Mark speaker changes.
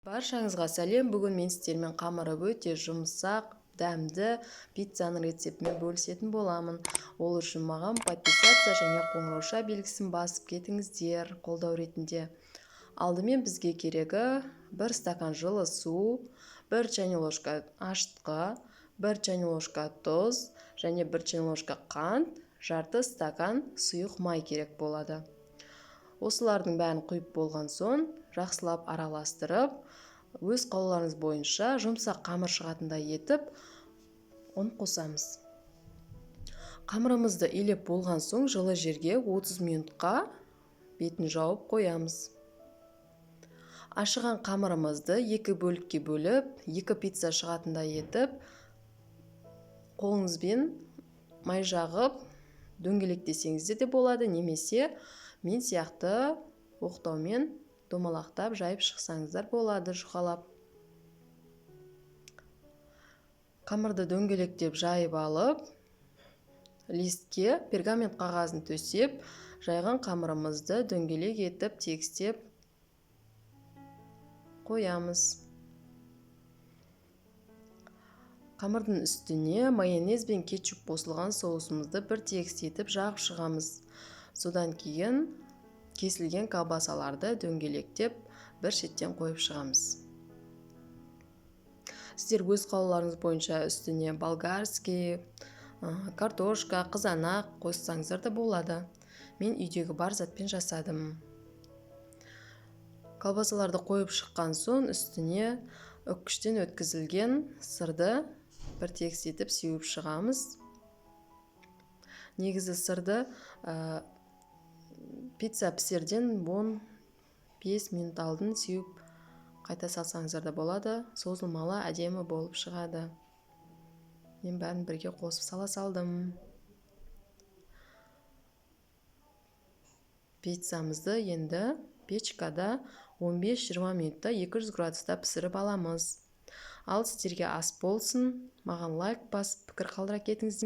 Speaker 1: Баршаңызға сәлем. Бүгін мен сіздермен қамыры өте жұмсақ, дәмді пиццаның рецептімен бөлісетін боламын. Ол үшін маған подписаться және қоңырауша белгісін басып кетіңіздер қолдау ретінде. Алдымен бізге керегі 1 стакан жылы су, 1 чайный ложка ашытқы, 1 чайный ложка тұз және 1 чайный ложка қант, жарты стакан сұйық май керек болады. Осылардың бәрін құйып болған соң, жақсылап араластырып, өз қалауларыңыз бойынша жұмсақ қамыр шығатындай етіп, оны қосамыз. Қамырымызды илеп болған соң, жылы жерге 30 минутқа бетін жауып қоямыз. Ашыған қамырымызды 2 бөлікке бөліп, 2 пицца шығатындай етіп, қолыңызбен май жағып, дөңгелектесеңіз де болады, немесе мен сияқты оқтаумен домалақтап жайып шықсаңыздар болады, жұқалап. Қамырды дөңгелектеп жайып алып, листке пергамент қағазын төсеп, жайған қамырымызды дөңгелек етіп тегістеп қоямыз. Қамырдың үстіне майонез бен кетчуп қосылған соусымызды бір тегіс етіп жағып шығамыз. Содан кейін кесілген колбасаларды дөңгелектеп бір шеттен қойып шығамыз. Сіздер өз қалауларыңыз бойынша үстіне болгарский, картошка, қызанақ қоссаңыздар да болады. Мен үйдегі бар затпен жасадым. Колбасаларды қойып шыққан соң үстіне үккіштен өткізілген сырды бір тегіс етіп сеуіп шығамыз. Негізі сырды пицца пісерден 5 минут алдын сеуіп қайта салсаңыздар да болады. Созылмалы әдемі болып шығады. Мен бәрін бірге қосып сала салдым. Пиццамызды енді печкада 15-20 минутта 200 градуста пісіріп аламыз. Ал сіздерге ас болсын, маған лайк басып пікір қалдыра кетіңіздер.